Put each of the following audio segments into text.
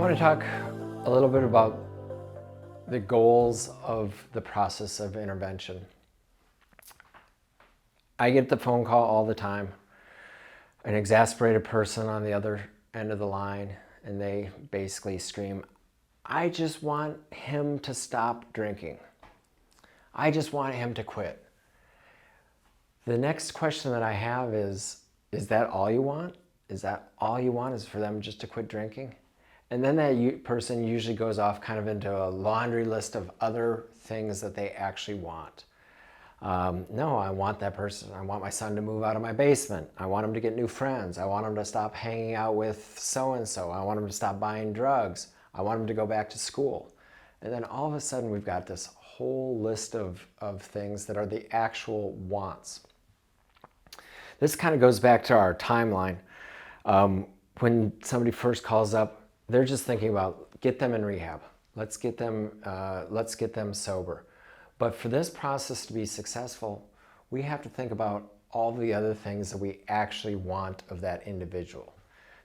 want to talk a little bit about the goals of the process of intervention. I get the phone call all the time, an exasperated person on the other end of the line, and they basically scream, "I just want him to stop drinking. I just want him to quit." The next question that I have is that all you want? Is that all you want, is for them just to quit drinking? And then that person usually goes off kind of into a laundry list of other things that they actually want. No, I want that person. I want my son to move out of my basement. I want him to get new friends. I want him to stop hanging out with so-and-so. I want him to stop buying drugs. I want him to go back to school. And then all of a sudden we've got this whole list of things that are the actual wants. This kind of goes back to our timeline. When somebody first calls up, they're just thinking about get them in rehab. Let's get them sober. But for this process to be successful, we have to think about all the other things that we actually want of that individual.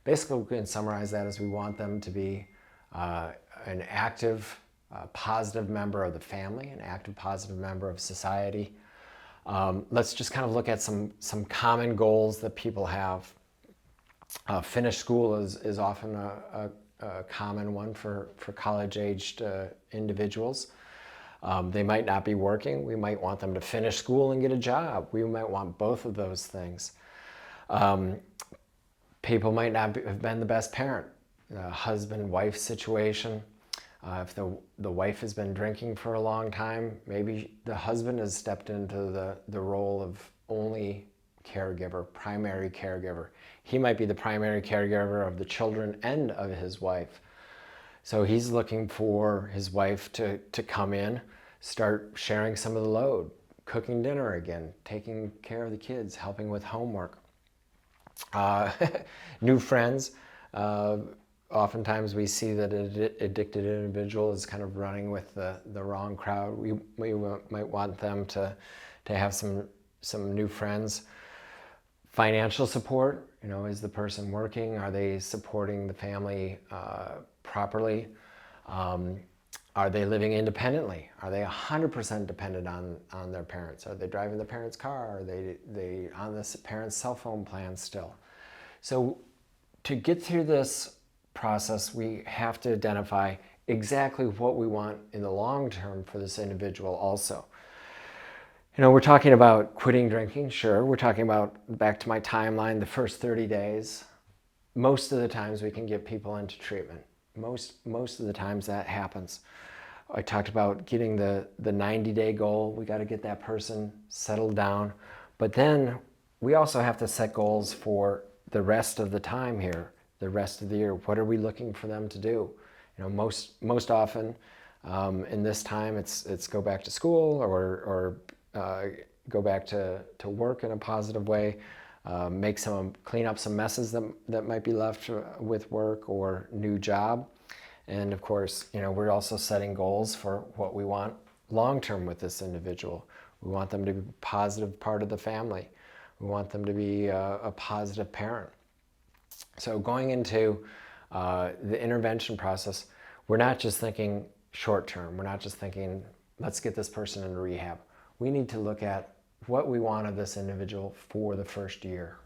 Basically, we can summarize that as we want them to be an active, positive member of the family, an active, positive member of society. Let's just kind of look at some common goals that people have. Finish school is often a common one for college-aged individuals. They might not be working. We might want them to finish school and get a job. We might want both of those things. People might not have been the best parent. Husband-wife situation. If the wife has been drinking for a long time, maybe the husband has stepped into the role of only caregiver, primary caregiver. He might be the primary caregiver of the children and of his wife. So he's looking for his wife to come in, start sharing some of the load, cooking dinner again, taking care of the kids, helping with homework. New friends. Oftentimes we see that an addicted individual is kind of running with the wrong crowd. We might want them to have some new friends. Financial support, is the person working? Are they supporting the family properly? Are they living independently? Are they 100% dependent on their parents? Are they driving the parents' car? Are they on the parents' cell phone plan still? So to get through this process, we have to identify exactly what we want in the long term for this individual also. We're talking about quitting drinking, sure. We're talking about, back to my timeline, the first 30 days. Most of the times we can get people into treatment. Most of the times that happens. I talked about getting the 90-day goal. We got to get that person settled down. But then we also have to set goals for the rest of the time here, the rest of the year. What are we looking for them to do? Most often in this time it's go back to school or go back to work in a positive way, clean up some messes that might be left with work or new job. And of course, we're also setting goals for what we want long-term with this individual. We want them to be a positive part of the family. We want them to be a positive parent. So going into the intervention process, we're not just thinking short-term. We're not just thinking, let's get this person into rehab. We need to look at what we want of this individual for the first year.